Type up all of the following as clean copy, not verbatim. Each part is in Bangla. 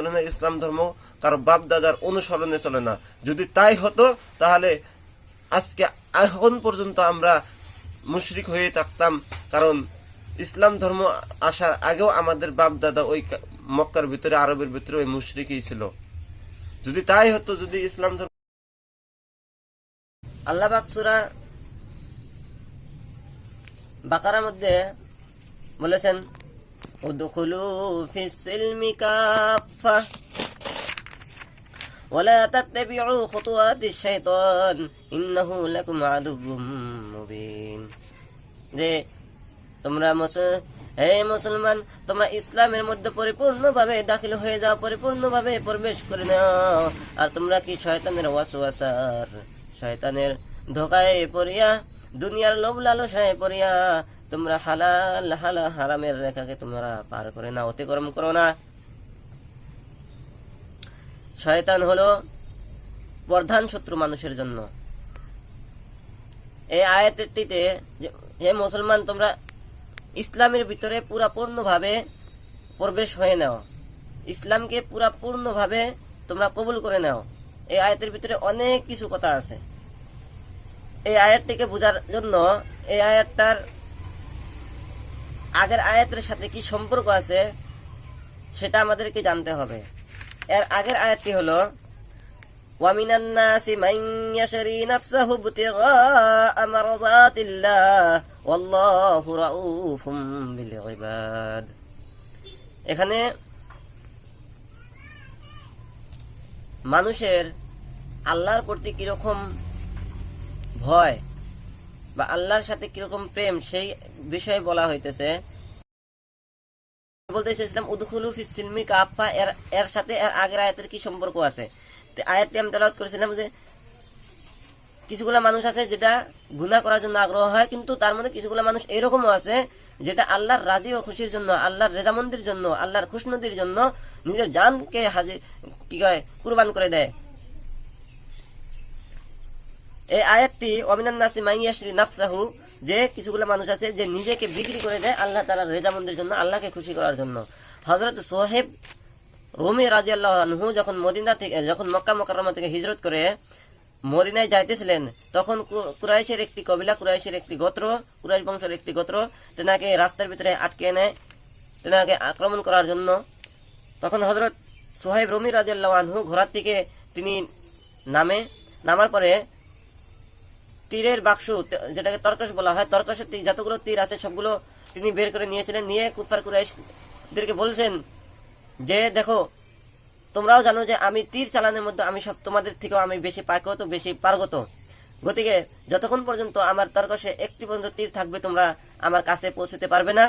চলে না, ইসলাম ধর্ম কারো বাপ দাদার অনুসরণে চলে না। যদি তাই হতো তাহলে আজকে এখন পর্যন্ত আমরা মুশরিক হয়ে থাকতাম, কারণ ইসলাম ধর্ম আসার আগেও আমাদের বাপ দাদা ওই মক্কার ভিতরে, আরবের ভিতরে ওই মুশরিকই ছিল। যদি তাই হতো, যদি ইসলাম ধর্ম। আল্লাহ পাক সূরা বাকারার মধ্যে বলেছেন, উদখুলু ফিস সিলমি কাফা ওয়ালা তাত্তাবিউ খুতুওয়াতিশ শাইতান ইন্নাহু লাকুম আদুউম মুবিন। যে তোমরা হে মুসলমান, তোমরা ইসলামের মধ্যে পরিপূর্ণভাবে দাখিল হয়ে যাও, পরিপূর্ণভাবে প্রবেশ করে নাও। আর তোমরা কি শয়তানের ওয়াসওয়াসার, শয়তানের ধোকায় পড়িয়া, দুনিয়ার লোভ লালসায় পড়িয়া তোমরা হালাল হারামের রেখাকে তোমরা পার করে না, অতিক্রম করো না। শয়তান হলো প্রধান শত্রু মানুষের জন্য। এই আয়াতটিতে হে মুসলমান, তোমরা ইসলামের ভিতরে পুরাপূর্ণভাবে প্রবেশ হয়ে নাও, ইসলামকে পুরাপূর্ণভাবে তোমরা কবুল করে নাও। এই আয়াতের ভিতরে অনেক কিছু কথা আছে। এই আয়াতটিকে বোঝার জন্য এই আয়াতটার আগের আয়াতের সাথে কি সম্পর্ক আছে সেটা আমাদেরকে জানতে হবে। এর আগের আয়াতটি হলো, ওয়ামিনান নাসি মান ইয়াশরি নাফসাহু ইবতিগাআ মারদাতিল্লাহ ওয়াল্লাহু রাউফুম বিল ইবাদ। এখানে মানুষের আল্লাহর প্রতি কিরকম ভয় বা আল্লাহর সাথে কিরকম প্রেম সেই বিষয়ে বলা হইতেছে। বলতে চাইছিলাম উদখুলু ফিস সিলমি কাফা, এর সাথে এর আগের আয়াতের কি সম্পর্ক আছে। তো আয়াতটি আমি তেলাওয়াত করেছিলাম যে কিছুগুলা মানুষ আছে যেটা গুনাহ করার জন্য আগ্রহ হয়, কিন্তু তার মধ্যে কিছুগুলা মানুষ এরকমও আছে যেটা আল্লাহর রাজি ও খুশির জন্য, আল্লাহর রেজামন্দির জন্য, আল্লাহর খুশনদির জন্য নিজের জানকে কুরবান করে দেয়। এই আয়াতটি ওয়ামিনান নাসি মান ইয়াশরি নাফসাহু, যে কিছুগুলো মানুষ আছে যে নিজেকে বিক্রি করে দেয় আল্লাহ তাআলার রেজামন্দির জন্য, আল্লাহকে খুশি করার জন্য। হযরত সোহেব রুমি রাদিয়াল্লাহু আনহু যখন মক্কা মুকাররমা থেকে হিজরত করে মদিনায় যাইতেছিলেন, তখন কুরাইশের একটি কবিলা, কুরাইশের একটি গোত্র, কুরাইশ বংশের একটি গোত্র তেনাকে রাস্তার ভিতরে আটকে নেয় তেনাকে আক্রমণ করার জন্য। তখন হযরত সোহেব রুমি রাদিয়াল্লাহু আনহু ঘোড়ার থেকে তিনি নামার পরে তীরের বাক্স, যেটাকে তরকাশ বলা হয়, তরকাশের যতগুলো তীর আছে সবগুলো তিনি বের করে নিয়েছিলেন। নিয়ে কুফার কুরাইশদেরকে বলছেন যে দেখো, তোমরাও জানো যে আমি তীর চালানোর মধ্যে আমি সব তোমাদের থেকেও আমি বেশি পাকত, বেশি পারগত। গতিকে যতক্ষণ পর্যন্ত আমার তরকাশে একটি পর্যন্ত তীর থাকবে তোমরা আমার কাছে পৌঁছতে পারবে না।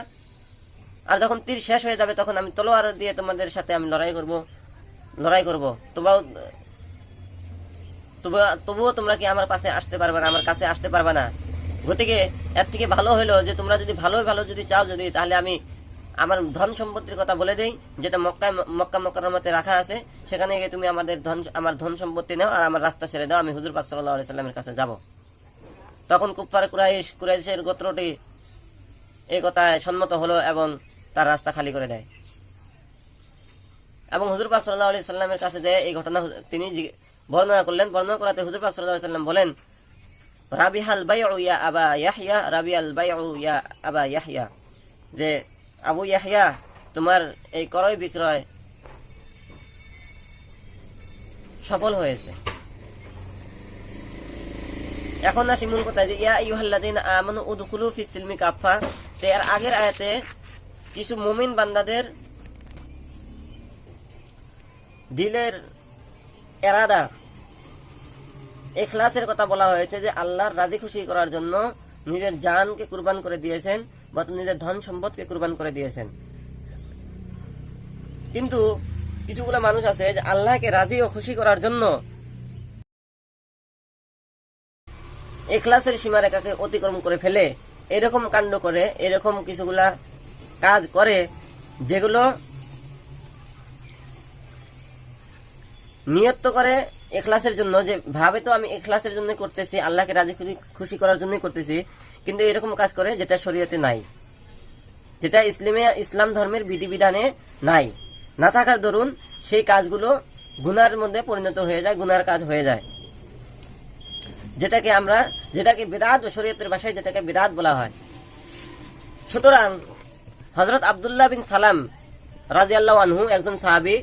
আর যখন তীর শেষ হয়ে যাবে তখন আমি তলোয়ার দিয়ে তোমাদের সাথে আমি লড়াই করব। তবুও তোমরা কি আমার পাশে আসতে পারবে না, আমার কাছে আসতে পারবে না। গতিকে এর থেকে ভালো হলো যে তোমরা যদি ভালো যদি চাও, তাহলে আমি আমার ধন সম্পত্তির কথা বলে দেই, যেটা মক্কা মুকাররমাতে রাখা আছে। সেখানে গিয়ে তুমি আমার ধন সম্পত্তি নাও আর আমার রাস্তা ছেড়ে দাও, আমি হুজুর পাক সাল্লাল্লাহু আলাইহি সাল্লামের কাছে যাব। তখন কুফার কুরাইশের গোত্রটি এই কথায় সম্মত হলো এবং তার রাস্তা খালি করে দেয়। এবং হুজুর পাক সাল্লাল্লাহু আলাইহি সাল্লামের কাছে যে এই ঘটনা তিনি বর্ণনা করলেন। বর্ণনা করাতে হুজুর পাক সাল্লাল্লাহু আলাইহি সাল্লাম বলেন, রাবিহাল বাইউ ইয়া আবা ইয়াহইয়া, রাবিয়াল বাইউ ইয়া আবা ইয়াহইয়া, যে আবু ইয়াহইয়া তোমার এই ক্রয় বিক্রয় সফল হয়েছে। এখন আসি মূল কথা, যে ইয়া আইয়ুহাল্লাযীনা আমানু উদখুলু ফিস সিলমি কাফা। তো এর আগের আয়াতে কিছু মুমিন বান্দাদের দিলের এরাদা, ইখলাসের কথা বলা হয়েছে, যে আল্লাহর রাজি খুশি করার জন্য নিজের জানকে কুরবান করে দিয়েছেন বা নিজের ধন সম্পদকে কুরবান করে দিয়েছেন। কিন্তু কিছুগুলো মানুষ আছে যে আল্লাহকে রাজি ও খুশি করার জন্য ইখলাসের সীমারেখাকে অতিক্রম করে ফেলে এরকম কাণ্ড করে, এরকম কিছুগুলা কাজ করে যেগুলো নিয়ত করে ইখলাসের জন্য, যে ভাবে তো আমি ইখলাসের জন্য করতেছি, আল্লাহকে রাজি খুশি করার জন্যই করতেছি, কিন্তু এরকম কাজ করে যেটা শরীয়তে নাই, যেটা ইসলাম ধর্মের বিধিবিধানে নাই, না থাকার দরুন সেই কাজগুলো গুনার মধ্যে পরিণত হয়ে যায়, গুনার কাজ হয়ে যায়, যেটাকে বিদআত, শরীয়তের ভাষায় যেটাকে বিদআত বলা হয়। সুতরাং হযরত আব্দুল্লাহ বিন সালাম রাদিয়াল্লাহু আনহু একজন সাহাবী,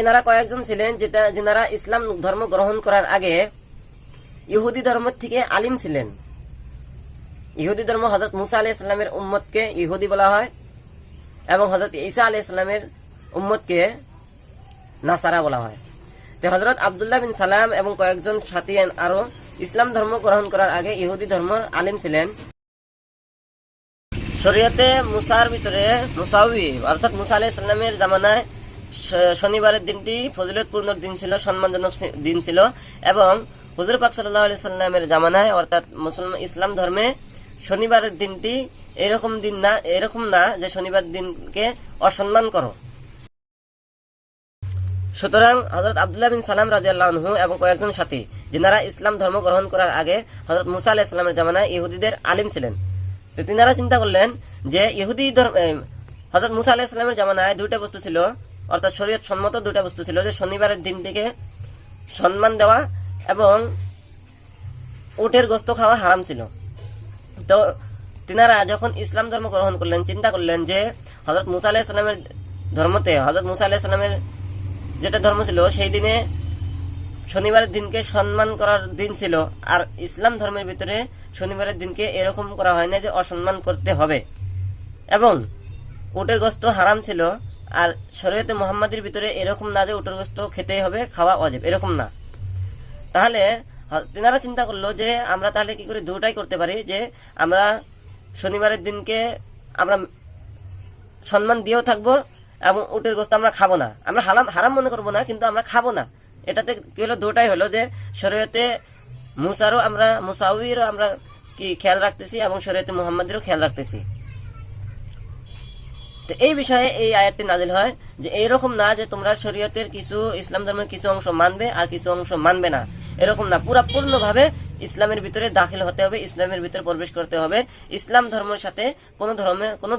এনারা কয়েকজন ছিলেন যেনারা ইসলাম ধর্ম গ্রহণ করার আগে ইহুদি ধর্ম থেকে আলিম ছিলেন। ইহুদি ধর্ম হযরত মুসা আলাইহিস সালামের উম্মতকে ইহুদি বলা হয় এবং হযরত ঈসা আলাইহিস সালামের উম্মতকে নাসারা বলা হয়। তো হযরত আব্দুল্লাহ বিন সালাম এবং কয়েকজন সাথী আরো ইসলাম ধর্ম গ্রহণ করার আগে ইহুদি ধর্মের আলিম ছিলেন। শরীয়তে মুসার ভিতরে মুসাউই অর্থাৎ মুসা আলাইহিস সালামের জামানায় শনিবারের দিনটি ফজিলতপূর্ণ দিন ছিল, সম্মানজনক দিন ছিল, এবং হুজুর পাক সাল্লাল্লাহু আলাইহি সাল্লামের জামানায় অর্থাৎ মুসলমান ইসলাম ধর্মে শনিবারের দিনটি এরকম না যে শনিবার দিনকে অসম্মান করো। সুতরাং হযরত আব্দুল্লাহ বিন সালাম রাদিয়াল্লাহু আনহু এবং কয়েকজন সাথী যিনারা ইসলাম ধর্ম গ্রহণ করার আগে হযরত মুসা আলাইহিস সালামের জামানায় ইহুদিদের আলিম ছিলেন। তো তিনারা চিন্তা করলেন যে হযরত মুসা আলাইহিস সালামের জামানায় দুইটা বস্তু ছিল, অর্থাৎ শরীয়ত সম্মত দুইটা বস্তু ছিল, যে শনিবারের দিনটিকে সম্মান দেওয়া এবং উটের গোশত খাওয়া হারাম ছিল। তো তিনারা যখন ইসলাম ধর্ম গ্রহণ করলেন, চিন্তা করলেন যে হযরত মুসা আলাইহিস সালামের ধর্মতে, হযরত মুসা আলাইহিস সালামের যেটা ধর্ম ছিল সেই দিনে শনিবারের দিনকে সম্মান করার দিন ছিল, আর ইসলাম ধর্মের ভিতরে শনিবারের দিনকে এরকম করা হয় না যে অসম্মান করতে হবে, এবং উটের গোশত হারাম ছিল। আর শরীয়তে মুহাম্মাদের ভিতরে এরকম না যে উটের গোশত খেতেই হবে, খাওয়া ওয়াজিব, এরকম না। তাহলে তিনারা চিন্তা করলো যে আমরা তাহলে কি করে দুটাই করতে পারি, যে আমরা শনিবারের দিনকে আমরা সম্মান দিয়েও থাকবো এবং উটের গোশত আমরা খাবো না, আমরা হারাম মনে করবো না, কিন্তু আমরা খাবো না। এটাতে কি হলো, দুটাই হলো যে শরীয়তে মুসাউইরও আমরা কি খেয়াল রাখতেছি এবং শরীয়তে মুহাম্মাদেরও খেয়াল রাখতেছি। তো এই বিষয়ে এই আয়াতটি নাজিল হয় যে এইরকম না যে তোমরা শরীয়তের কিছু, ইসলাম ধর্মের কিছু অংশ মানবে আর কিছু অংশ মানবে না, এরকম না। পূর্ণভাবে ইসলামের ভিতরে দাখিল হতে হবে, ইসলামের ভিতরে প্রবেশ করতে হবে। ইসলাম ধর্মের সাথে কোনো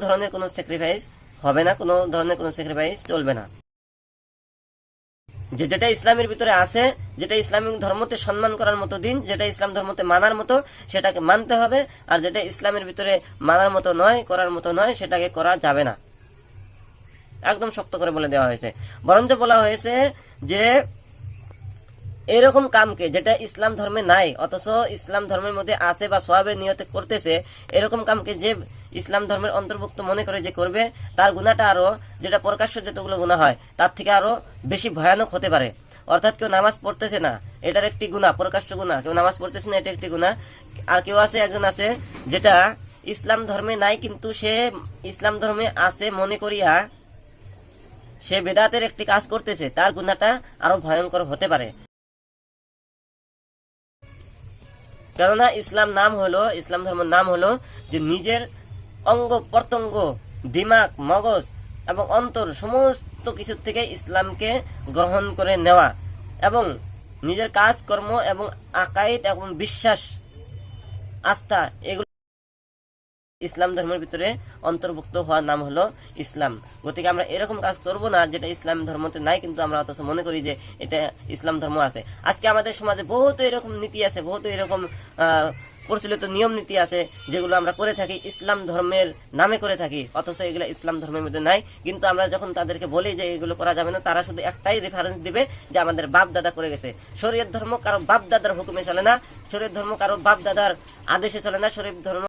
ধরনের কোনো স্যাক্রিফাইস হবে না, কোনো ধরনের কোনো স্যাক্রিফাইস চলবে না। যেটা ইসলামের ভিতরে আছে, যেটা ইসলামিক ধর্মতে সম্মান করার মতো দিন, যেটা ইসলাম ধর্মতে মানার মতো, সেটাকে মানতে হবে, আর যেটা ইসলামের ভিতরে মানার মতো নয়, করার মতো নয়, সেটাকে করা যাবে না। একদম শক্ত করে বলে দেওয়া হয়েছে। বরঞ্চ বলা হয়েছে যে এরকম কামকে যেটা ইসলাম ধর্মে নাই অথচ ইসলাম ধর্মের মধ্যে আছে বা সওয়াবের নিয়তে করতেছে, এরকম কামকে যে ইসলাম ধর্মের অন্তর্ভুক্ত মনে করে যে করবে, তার গুনাহটা আরো, যেটা প্রকাশ্য যতগুলো গুনাহ হয় তার থেকে আরো বেশি ভয়ানক হতে পারে। অর্থাৎ কেউ নামাজ পড়তেছে না, এটার একটি গুনাহ, প্রকাশ্য গুনাহ। কেউ নামাজ পড়তেছে না, এটা একটি গুনাহ। আর কেউ একজন আছে যেটা ইসলাম ধর্মে নাই, কিন্তু সে ইসলাম ধর্মে আছে মনে করিয়া সে বেদাতের একটি কাজ করতেছে, তার গুনাহটা আরো ভয়ঙ্কর হতে পারে। কেননা ইসলাম ধর্মের নাম হলো যে নিজের অঙ্গ প্রত্যঙ্গ, দিমাগ, মগজ এবং অন্তর সমস্ত কিছু থেকে ইসলামকে গ্রহণ করে নেওয়া, এবং নিজের কাজ কর্ম এবং আকাইদ এবং বিশ্বাস, আস্থা, এগুলো ইসলাম ধর্মের ভিতরে অন্তর্ভুক্ত হওয়ার নাম হলো ইসলাম। গতিকে আমরা এরকম কাজ করবো না যেটা ইসলাম ধর্মতে নাই, কিন্তু আমরা অথচ মনে করি যে এটা ইসলাম ধর্ম আছে। আজকে আমাদের সমাজে বহুত এরকম নীতি আছে, বহুত এরকম প্রচলিত নিয়ম নীতি আছে যেগুলো আমরা করে থাকি, ইসলাম ধর্মের নামে করে থাকি, অথচ এগুলো ইসলাম ধর্মের মধ্যে নাই। কিন্তু আমরা যখন তাদেরকে বলি যে এগুলো করা যাবে না, তারা শুধু একটাই রেফারেন্স দিবে যে আমাদের বাপ দাদা করে গেছে। শরীয়ত ধর্ম কারো বাপ দাদার হুকুমে চলে না, শরীয়ত ধর্ম কারো বাপ দাদার আদেশে চলে না, শরীয়ত ধর্ম